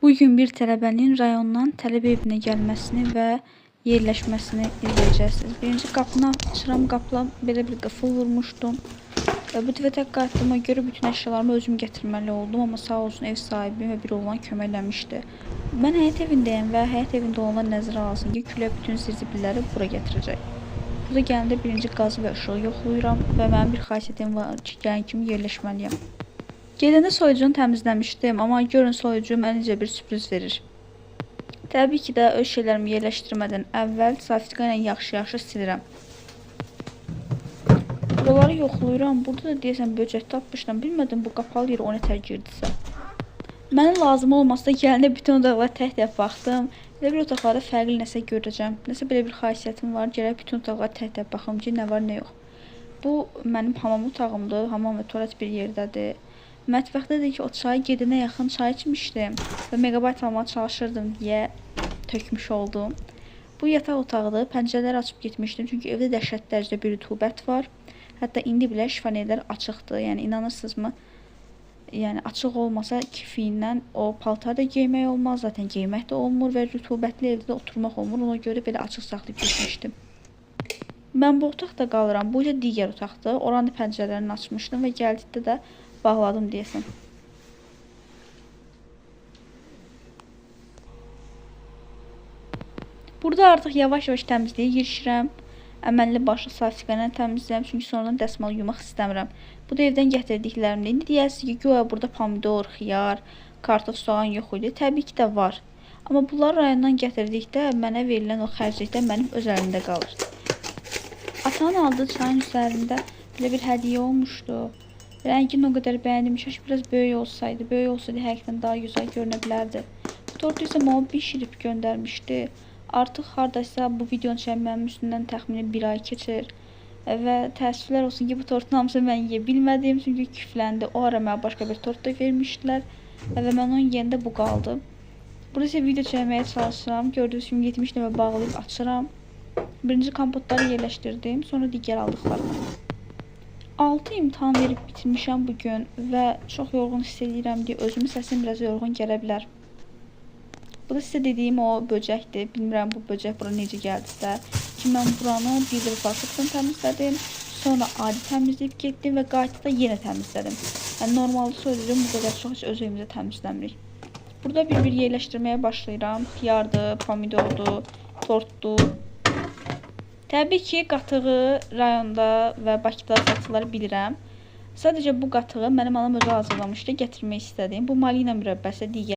Bugün bir tələbənin rayondan tələbə evinə gəlməsini və yerləşməsini izləyəcəksiniz. Birinci qapını açıram, qapıya belə bir qıfıl vurmuşdum. Bu dəfə tək qayıtdığıma görə bütün əşyalarımı özüm gətirməli oldum, amma sağ olsun ev sahibim və bir oğlan kömək eləmişdi. Mən həyət evindəyim və həyət evində olanlar nəzərə alsın ki, külək bütün zirzibilləri bura gətirəcək. Burada gələndə birinci qazı və işığı yoxlayıram və mənim bir xasiyyətim var ki, gələn kimi yerləşməliyəm. Gedəndə soyucunu təmizləmişdim, amma görün soyucu mənə necə bir sürpriz verir. Təbii ki də öz şeylərimi yerləşdirmədən əvvəl salfetka ilə yaxşı silirəm. Buraları yoxlayıram. Burada da deyəsən böcək tapmışdım. Bilmədim bu qapalı yer o nətər girdisə. Mənə lazım olmasa da gəlində bütün otaqlara tək-tək baxdım. Elə bir otaqlarda fərqli nəsə görəcəm. Nəsə belə bir xasiyyətim var. Gərək bütün otaqlara tək-tək baxım ki, nə var, nə yox. Bu mənim hamam otağımdır. Hamam və tualet bir yerdədir. Mətbəxdədir ki, o çayı gedənə yaxın çay içmişdim və megabayt almağa çalışırdım deyə tökmüş oldum. Bu yataq otağıdır. Pəncərələri açıb getmişdim çünki evdə dəhşətli dərəcədə bir rütubət var. Hətta indi belə şifonierlər açıqdır. Yəni inanırsınızmı? Yəni açıq olmasa kifiyindən o paltar da geymək olmaz, zaten geymək də olmur və rütubətli evdə də oturmaq olmur. Ona görə belə açıq saxlayıb getmişdim. Mən bu otaqda qalıram. Bu isə digər otaqdır. Oranın pəncərələrini açmışdım və gəldikdə də bağladım deyəsən. Burada artıq yavaş-yavaş təmizliyə girişirəm. Əməlli başlı salfetka ilə təmizləyirəm çünki sonradan dəsmal yumaq istəmirəm. Bu da evdən gətirdiklərimdir. İndi deyərsiniz ki, güya burada pomidor, xiyar, kartof, soğan yox idi. Təbii ki də var. Amma bunları rayondan gətirdikdə mənə verilən o xərclikdə mənim öz əlimdə qalır. Atanın aldığı çayın üzərində belə bir hədiyyə olmuşdu. Rəngini o qədər bəyəndim. Şaş biraz böyük olsaydı həqiqətən daha gözəl görünə bilərdi. Bu tortu isə mənə bişirib göndərmişdi. Artıq hardaysa bu videonu çəkməmin üstündən təxmini bir ay keçir. Və təəssüflər olsun ki, bu tortun hamısını mən yeyə bilmədim. Çünki küfləndi. O ara mənə başqa bir tort da vermişdilər. Və mən onun yerində bu qaldı. Burada isə video çəkməyə çalışıram. Gördüyünüz kimi 70 dəfə bağlayıb açıram. Birinci kompotları yerləşdirdim. Sonra digər aldıqlarımı. 6 imtahan verib bitirmişəm bugün və çox yorğun hiss edirəm deyə özümün səsim biraz yorğun gələ bilər. Bu da sizə dediyim o böcəkdir. Bilmirəm bu böcək bura necə gəldisə. Ki mən buranı bir də farşıqdan təmizlədim. Sonra adi təmizləyib getdim və qayıtda yenə təmizlədim. Yəni normalda söyləyirəm bu qədər çox heç öz evimizdə təmizləmirik. Burada bir-bir yerləşdirməyə başlayıram. Xiyardır, pomidordur, tortdur. Təbii ki, qatığı rayonda və Bakıda satılır bilirəm. Sadəcə bu qatığı mənim anam özü hazırlamışdı, gətirmək istədim. Bu malina mürəbbəsi digər.